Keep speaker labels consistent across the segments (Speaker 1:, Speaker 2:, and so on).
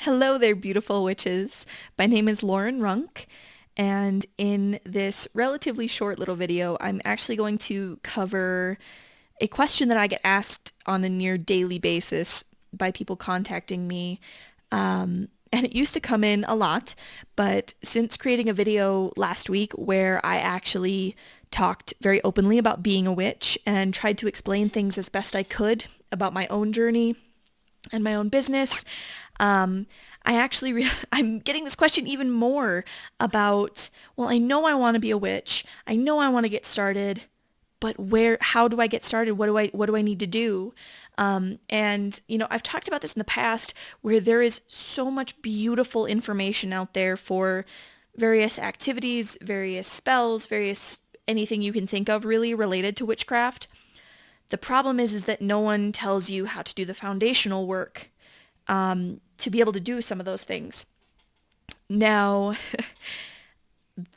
Speaker 1: Hello there, beautiful witches. My name is Lauren Runk, and in this relatively short little video, I'm actually going to cover a question that I get asked on a near daily basis by people contacting me. And it used to come in a lot, but since creating a video last week where I actually talked very openly about being a witch and tried to explain things as best I could about my own journey and my own business, I'm getting this question even more about, well, I know I want to be a witch. I know I want to get started, but how do I get started? What do I need to do? I've talked about this in the past where there is so much beautiful information out there for various activities, various spells, various anything you can think of really related to witchcraft. The problem is that no one tells you how to do the foundational work to be able to do some of those things. Now,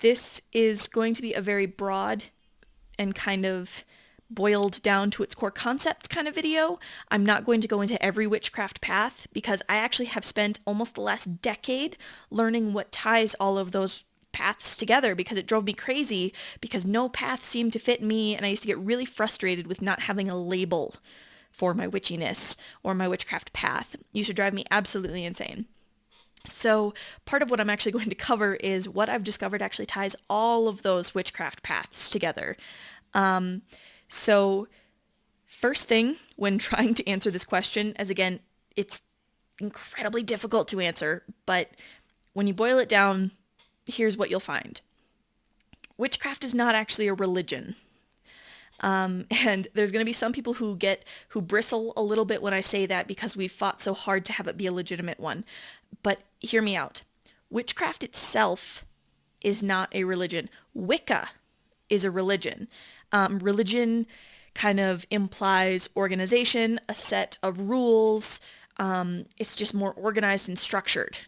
Speaker 1: this is going to be a very broad and kind of boiled down to its core concepts kind of video. I'm not going to go into every witchcraft path because I actually have spent almost the last decade learning what ties all of those paths together because it drove me crazy because no path seemed to fit me, and I used to get really frustrated with not having a label for my witchiness or my witchcraft path. It used to drive me absolutely insane. So part of what I'm actually going to cover is what I've discovered actually ties all of those witchcraft paths together. So first thing when trying to answer this question, as again, it's incredibly difficult to answer, but when you boil it down, here's what you'll find. Witchcraft is not actually a religion. And there's going to be some people who bristle a little bit when I say that because we've fought so hard to have it be a legitimate one. But hear me out. Witchcraft itself is not a religion. Wicca is a religion. Religion kind of implies organization, a set of rules. It's just more organized and structured.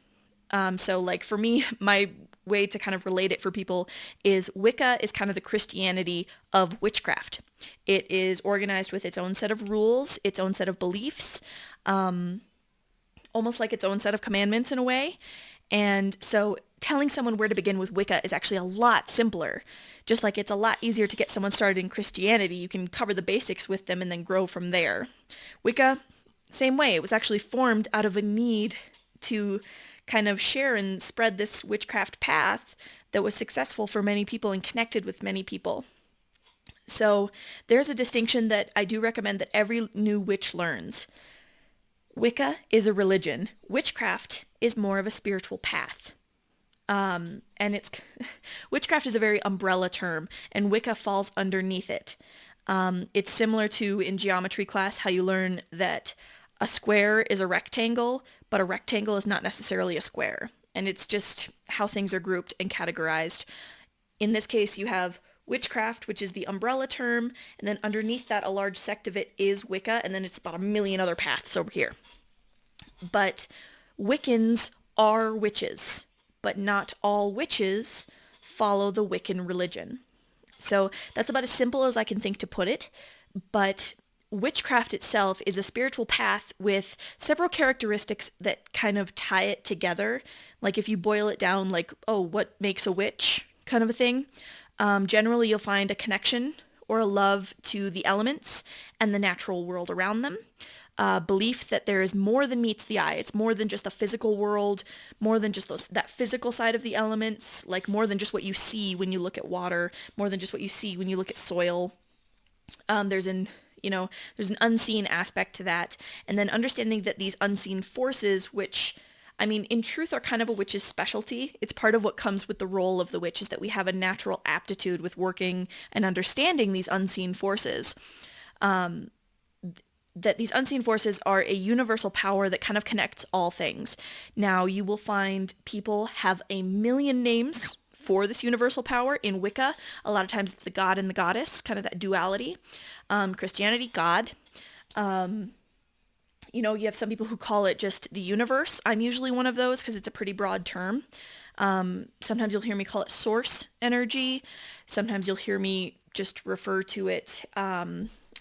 Speaker 1: So like for me, my way to kind of relate it for people is Wicca is kind of the Christianity of witchcraft. It is organized with its own set of rules, its own set of beliefs, almost like its own set of commandments in a way. And so telling someone where to begin with Wicca is actually a lot simpler. Just like it's a lot easier to get someone started in Christianity, you can cover the basics with them and then grow from there. Wicca, same way. It was actually formed out of a need to kind of share and spread this witchcraft path that was successful for many people and connected with many people. So there's a distinction that I do recommend that every new witch learns. Wicca is a religion. Witchcraft is more of a spiritual path. Witchcraft is a very umbrella term, and Wicca falls underneath it. It's similar to in geometry class how you learn that a square is a rectangle, but a rectangle is not necessarily a square. And it's just how things are grouped and categorized. In this case, you have witchcraft, which is the umbrella term, and then underneath that, a large sect of it is Wicca, and then it's about a million other paths over here. But Wiccans are witches, but not all witches follow the Wiccan religion. So that's about as simple as I can think to put it, but witchcraft itself is a spiritual path with several characteristics that kind of tie it together. Like if you boil it down like, oh, what makes a witch kind of a thing. Generally, you'll find a connection or a love to the elements and the natural world around them. Belief that there is more than meets the eye. It's more than just the physical world, more than just that physical side of the elements, like more than just what you see when you look at water, more than just what you see when you look at soil. There's an unseen aspect to that. And then understanding that these unseen forces, which, I mean, in truth are kind of a witch's specialty. It's part of what comes with the role of the witch is that we have a natural aptitude with working and understanding these unseen forces. That these unseen forces are a universal power that kind of connects all things. Now, you will find people have a million names for this universal power in Wicca. A lot of times it's the god and the goddess, kind of that duality. Christianity, God. You have some people who call it just the universe. I'm usually one of those because it's a pretty broad term. Sometimes you'll hear me call it source energy. Sometimes you'll hear me just refer to it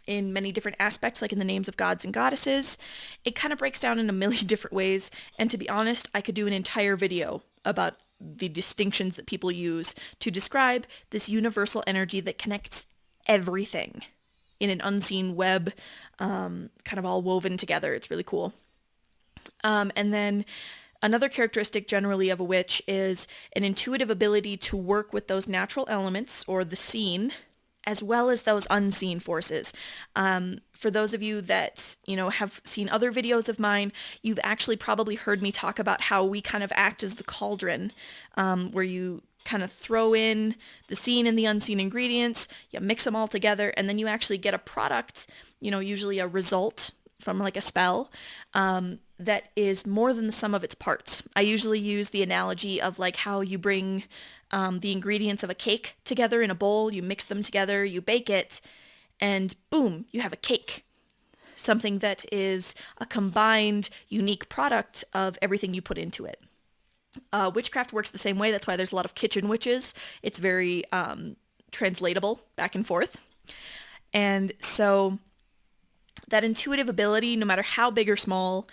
Speaker 1: in many different aspects, like in the names of gods and goddesses. It kind of breaks down in a million different ways, and to be honest, I could do an entire video about the distinctions that people use to describe this universal energy that connects everything in an unseen web, kind of all woven together. It's really cool. And then another characteristic generally of a witch is an intuitive ability to work with those natural elements or the seen, as well as those unseen forces. For those of you that, have seen other videos of mine, you've actually probably heard me talk about how we kind of act as the cauldron, where you kind of throw in the seen and the unseen ingredients, you mix them all together, and then you actually get a product, usually a result from like a spell, that is more than the sum of its parts. I usually use the analogy of like how you bring the ingredients of a cake together in a bowl, you mix them together, you bake it, and boom, you have a cake. Something that is a combined, unique product of everything you put into it. Witchcraft works the same way. That's why there's a lot of kitchen witches. It's very translatable back and forth. And so that intuitive ability, no matter how big or small,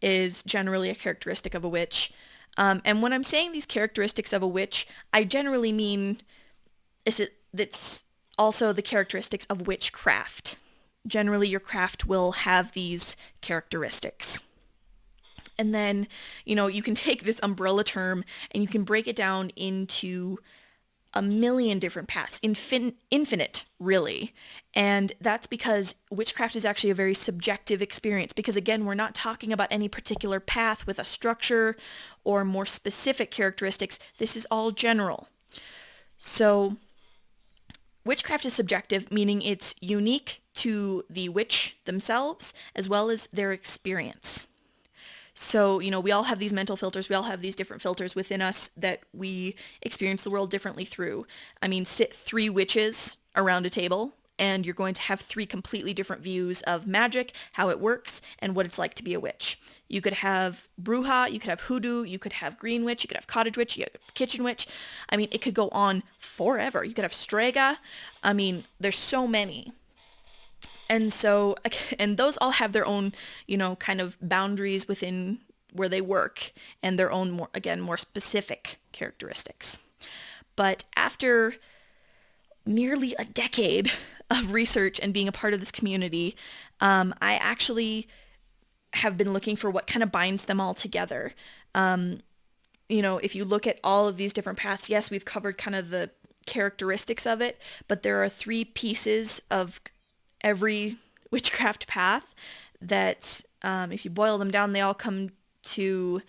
Speaker 1: is generally a characteristic of a witch. And when I'm saying these characteristics of a witch, I generally mean it's also the characteristics of witchcraft. Generally, your craft will have these characteristics. And then, you can take this umbrella term and you can break it down into a million different paths, infinite, really. And that's because witchcraft is actually a very subjective experience, because again, we're not talking about any particular path with a structure or more specific characteristics. This is all general. So witchcraft is subjective, meaning it's unique to the witch themselves as well as their experience. So, we all have these mental filters. We all have these different filters within us that we experience the world differently through. I mean, sit 3 witches around a table and you're going to have 3 completely different views of magic, how it works, and what it's like to be a witch. You could have bruja, you could have hoodoo, you could have green witch, you could have cottage witch, you could have kitchen witch. I mean, it could go on forever. You could have strega. I mean, there's so many. And so, and those all have their own, kind of boundaries within where they work and their own, more specific characteristics. But after nearly a decade of research and being a part of this community, I actually have been looking for what kind of binds them all together. If you look at all of these different paths, yes, we've covered kind of the characteristics of it, but there are 3 pieces of every witchcraft path that, if you boil them down, they all come to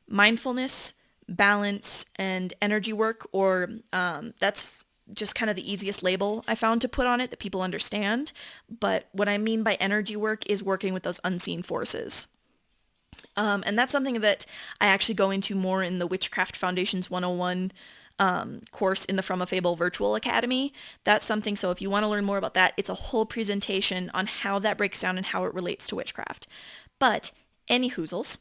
Speaker 1: mindfulness, balance, and energy work, or that's just kind of the easiest label I found to put on it that people understand. But what I mean by energy work is working with those unseen forces. And that's something that I actually go into more in the Witchcraft Foundations 101 course in the From a Fable Virtual Academy. That's something, so if you want to learn more about that, it's a whole presentation on how that breaks down and how it relates to witchcraft. But any hoozles,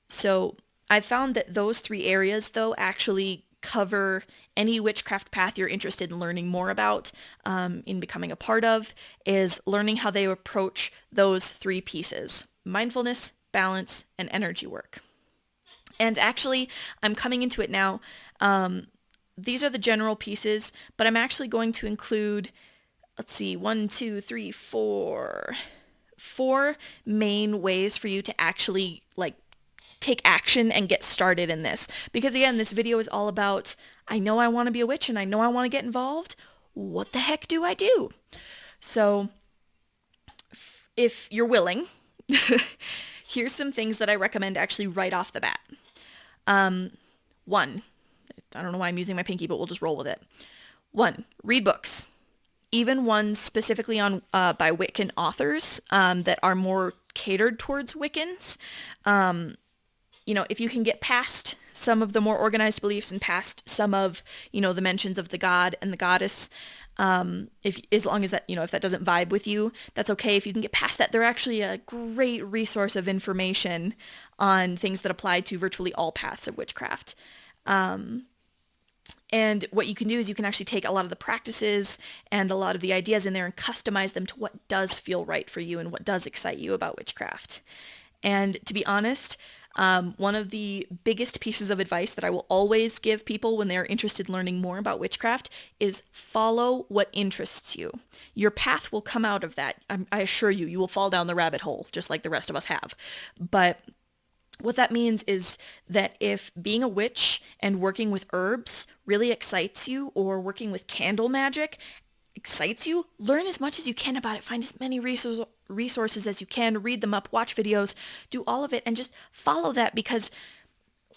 Speaker 1: so I've found that those 3 areas, though, actually cover any witchcraft path you're interested in learning more about, in becoming a part of, is learning how they approach those 3 pieces: mindfulness, balance, and energy work. And actually, I'm coming into it now. These are the general pieces, but I'm actually going to include, 4 main ways for you to actually take action and get started in this. Because again, this video is all about, I know I want to be a witch and I know I want to get involved. What the heck do I do? So if you're willing, here's some things that I recommend actually right off the bat. 1, I don't know why I'm using my pinky, but we'll just roll with it. 1, read books. Even ones specifically on by Wiccan authors that are more catered towards Wiccans. If you can get past some of the more organized beliefs and past some of, the mentions of the god and the goddess, as long as that, if that doesn't vibe with you, that's okay. If you can get past that, they're actually a great resource of information on things that apply to virtually all paths of witchcraft. And what you can do is you can actually take a lot of the practices and a lot of the ideas in there and customize them to what does feel right for you and what does excite you about witchcraft. And to be honest, one of the biggest pieces of advice that I will always give people when they're interested in learning more about witchcraft is follow what interests you. Your path will come out of that. I assure you, you will fall down the rabbit hole just like the rest of us have. But what that means is that if being a witch and working with herbs really excites you, or working with candle magic excites you, learn as much as you can about it. Find as many resources as you can, read them up, watch videos, do all of it, and just follow that, because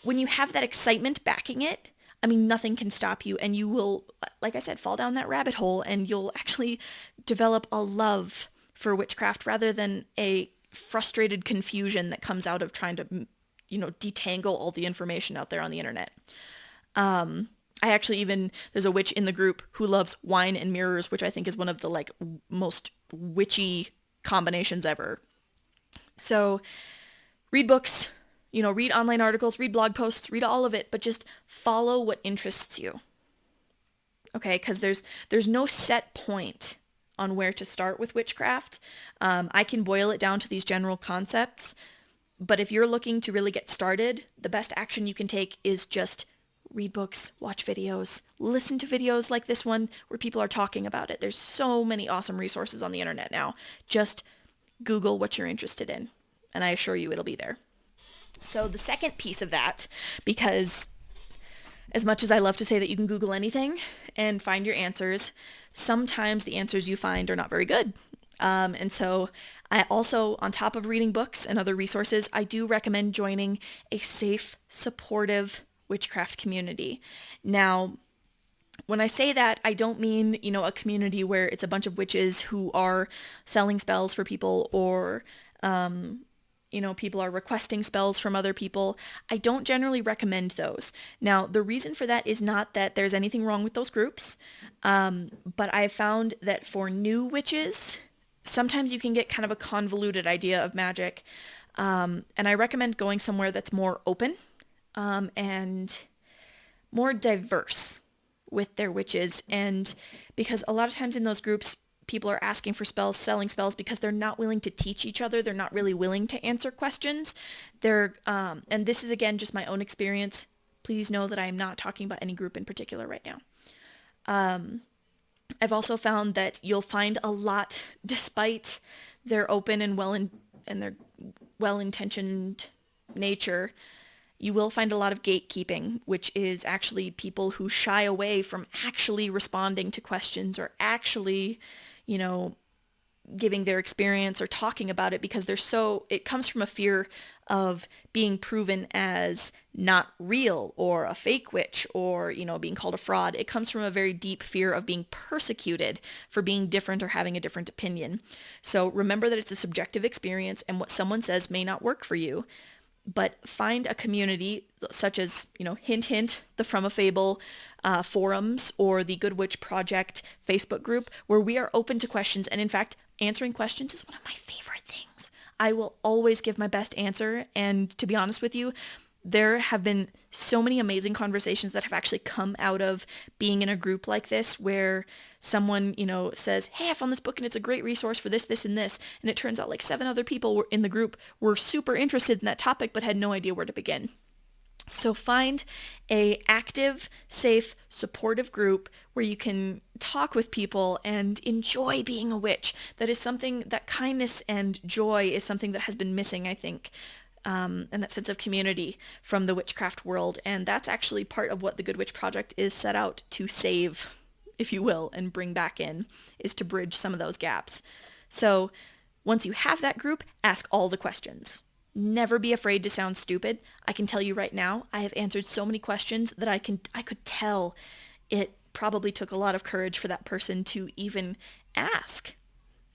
Speaker 1: when you have that excitement backing it, I mean, nothing can stop you, and you will, like I said, fall down that rabbit hole, and you'll actually develop a love for witchcraft rather than a frustrated confusion that comes out of trying to, detangle all the information out there on the internet. I actually there's a witch in the group who loves wine and mirrors, which I think is one of the most witchy combinations ever. So read books, read online articles, read blog posts, read all of it, but just follow what interests you. Okay, because there's no set point on where to start with witchcraft. I can boil it down to these general concepts, but if you're looking to really get started, the best action you can take is just read books, watch videos, listen to videos like this one where people are talking about it. There's so many awesome resources on the internet now. Just Google what you're interested in, and I assure you it'll be there. So the second piece of that, because as much as I love to say that you can Google anything and find your answers, sometimes the answers you find are not very good. And so I also, on top of reading books and other resources, I do recommend joining a safe, supportive witchcraft community. Now, when I say that, I don't mean, a community where it's a bunch of witches who are selling spells for people, or, people are requesting spells from other people. I don't generally recommend those. Now, the reason for that is not that there's anything wrong with those groups, but I've found that for new witches, sometimes you can get kind of a convoluted idea of magic, and I recommend going somewhere that's more open, and more diverse with their witches. And because a lot of times in those groups, people are asking for spells, selling spells, because they're not willing to teach each other. They're not really willing to answer questions. And this is, again, just my own experience. Please know that I am not talking about any group in particular right now. I've also found that you'll find a lot, despite their open and their well-intentioned nature, you will find a lot of gatekeeping, which is actually people who shy away from actually responding to questions, or actually, giving their experience or talking about it, because it comes from a fear of being proven as not real, or a fake witch, or, being called a fraud. It comes from a very deep fear of being persecuted for being different or having a different opinion. So remember that it's a subjective experience, and what someone says may not work for you. But find a community such as, hint, hint, the From a Fable forums, or the Good Witch Project Facebook group, where we are open to questions. And in fact, answering questions is one of my favorite things. I will always give my best answer. And to be honest with you, there have been so many amazing conversations that have actually come out of being in a group like this, where someone, says, hey, I found this book and it's a great resource for this, this, and this. And it turns out 7 other people were in the group were super interested in that topic, but had no idea where to begin. So find a active, safe, supportive group where you can talk with people and enjoy being a witch. That is something, that kindness and joy is something that has been missing, I think. And that sense of community from the witchcraft world. And that's actually part of what the Good Witch Project is set out to save, if you will, and bring back in, is to bridge some of those gaps. So once you have that group, ask all the questions. Never be afraid to sound stupid. I can tell you right now, I have answered so many questions that I could tell it probably took a lot of courage for that person to even ask.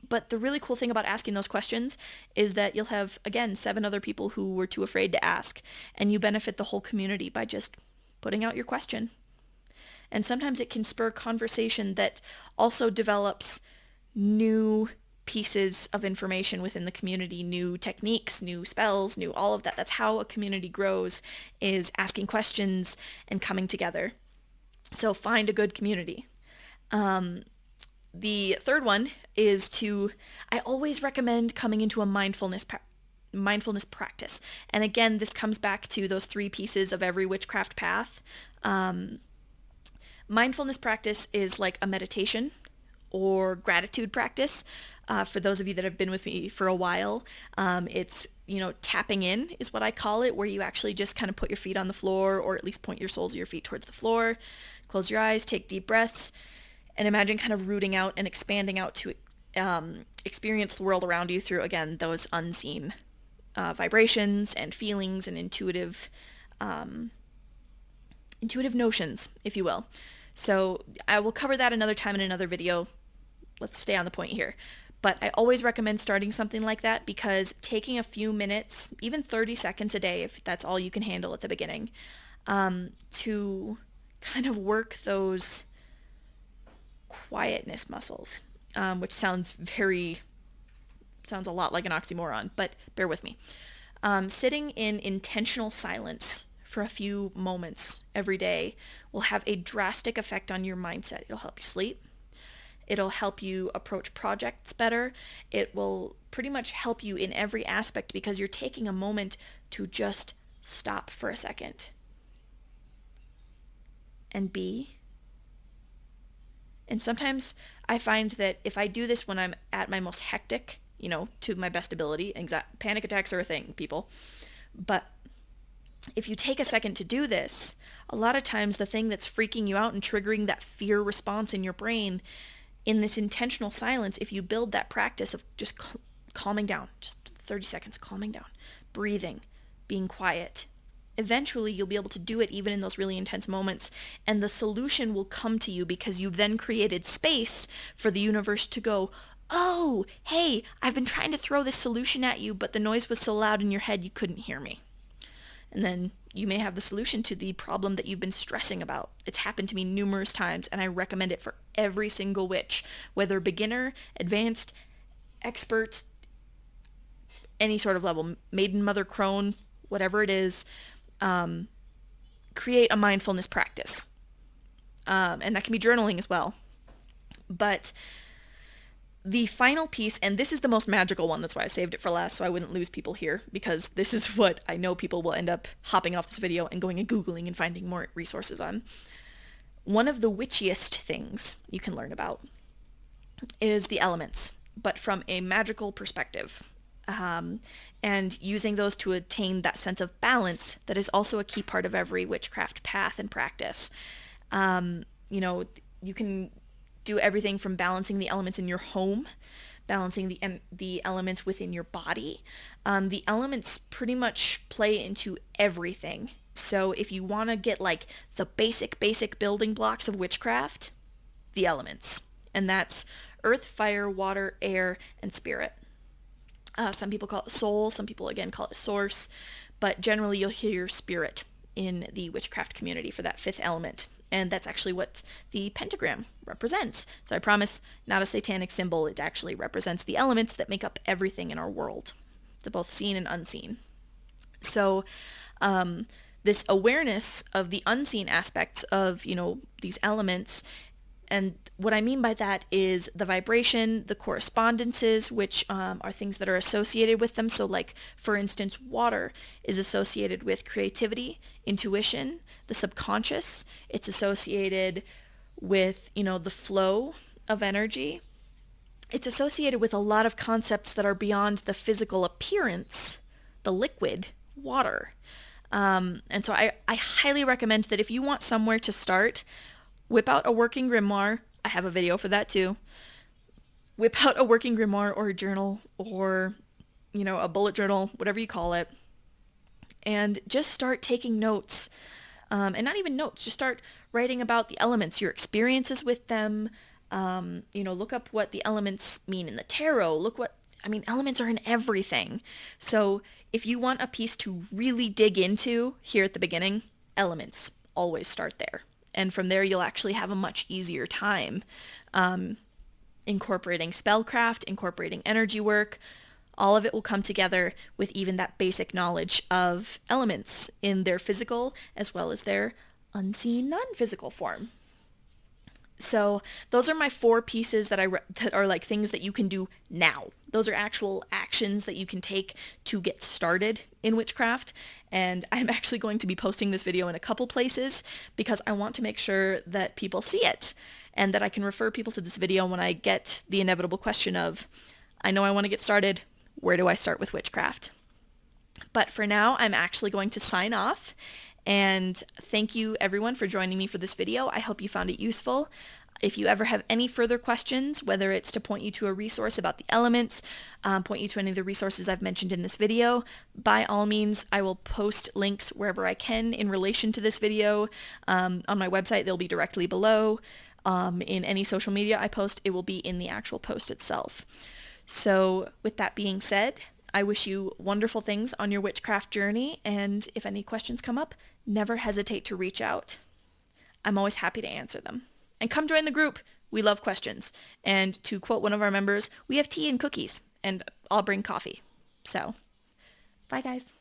Speaker 1: But the really cool thing about asking those questions is that you'll have, again, 7 other people who were too afraid to ask, and you benefit the whole community by just putting out your question. And sometimes it can spur conversation that also develops new pieces of information within the community, new techniques, new spells, new all of that. That's how a community grows, is asking questions and coming together. So find a good community. The third one is I always recommend coming into a mindfulness practice. And again, this comes back to those 3 pieces of every witchcraft path. Mindfulness practice is like a meditation or gratitude practice. For those of you that have been with me for a while, it's, tapping in is what I call it, where you actually just kind of put your feet on the floor, or at least point your soles of your feet towards the floor, close your eyes, take deep breaths, and imagine kind of rooting out and expanding out to experience the world around you through, again, those unseen vibrations and feelings and intuitive notions, if you will. So I will cover that another time in another video. Let's stay on the point here. But I always recommend starting something like that, because taking a few minutes, even 30 seconds a day, if that's all you can handle at the beginning, to kind of work those quietness muscles, which sounds a lot like an oxymoron, but bear with me. Sitting in intentional silence for a few moments every day will have a drastic effect on your mindset. It'll help you sleep. It'll help you approach projects better. It will pretty much help you in every aspect, because you're taking a moment to just stop for a second and be. And sometimes I find that if I do this when I'm at my most hectic, to my best ability, panic attacks are a thing, people. But if you take a second to do this, a lot of times the thing that's freaking you out and triggering that fear response in your brain, in this intentional silence, if you build that practice of just calming down, just 30 seconds, calming down, breathing, being quiet, eventually you'll be able to do it even in those really intense moments, and the solution will come to you, because you've then created space for the universe to go, oh, hey, I've been trying to throw this solution at you, but the noise was so loud in your head you couldn't hear me. And then you may have the solution to the problem that you've been stressing about. It's happened to me numerous times, and I recommend it for every single witch, whether beginner, advanced, expert, any sort of level, maiden, mother, crone, whatever it is. Create a mindfulness practice. And that can be journaling as well. But the final piece, and this is the most magical one, that's why I saved it for last, so I wouldn't lose people here, because this is what I know people will end up hopping off this video and going and Googling and finding more resources on. One of the witchiest things you can learn about is the elements, but from a magical perspective. And using those to attain that sense of balance that is also a key part of every witchcraft path and practice. You can do everything from balancing the elements in your home, balancing the elements within your body. The elements pretty much play into everything. So if you want to get like the basic building blocks of witchcraft, the elements. And that's earth, fire, water, air, and spirit. Some people call it soul, some people again call it source, but generally you'll hear spirit in the witchcraft community for that 5th element. And that's actually what the pentagram represents. So I promise, not a satanic symbol. It actually represents the elements that make up everything in our world, the both seen and unseen. So this awareness of the unseen aspects of, these elements, and what I mean by that is the vibration, the correspondences, which are things that are associated with them. So like, for instance, water is associated with creativity, intuition, the subconscious. It's associated with, the flow of energy. It's associated with a lot of concepts that are beyond the physical appearance, the liquid, water. And so I highly recommend that if you want somewhere to start, whip out a working grimoire. I have a video for that too. Whip out a working grimoire or a journal or, a bullet journal, whatever you call it. And just start taking notes. And not even notes, just start writing about the elements, your experiences with them. Look up what the elements mean in the tarot. Elements are in everything. So if you want a piece to really dig into here at the beginning, elements, always start there. And from there, you'll actually have a much easier time incorporating spellcraft, incorporating energy work. All of it will come together with even that basic knowledge of elements in their physical as well as their unseen non-physical form. So those are my 4 pieces that that are like things that you can do now. Those are actual actions that you can take to get started in witchcraft. And I'm actually going to be posting this video in a couple places because I want to make sure that people see it and that I can refer people to this video when I get the inevitable question of, I know I want to get started. Where do I start with witchcraft? But for now, I'm actually going to sign off. And thank you everyone for joining me for this video. I hope you found it useful. If you ever have any further questions, whether it's to point you to a resource about the elements, point you to any of the resources I've mentioned in this video, by all means, I will post links wherever I can in relation to this video. On my website, they'll be directly below. In any social media I post, it will be in the actual post itself. So with that being said, I wish you wonderful things on your witchcraft journey, and if any questions come up, never hesitate to reach out. I'm always happy to answer them. And come join the group. We love questions. And to quote one of our members, we have tea and cookies, and I'll bring coffee. So, bye guys.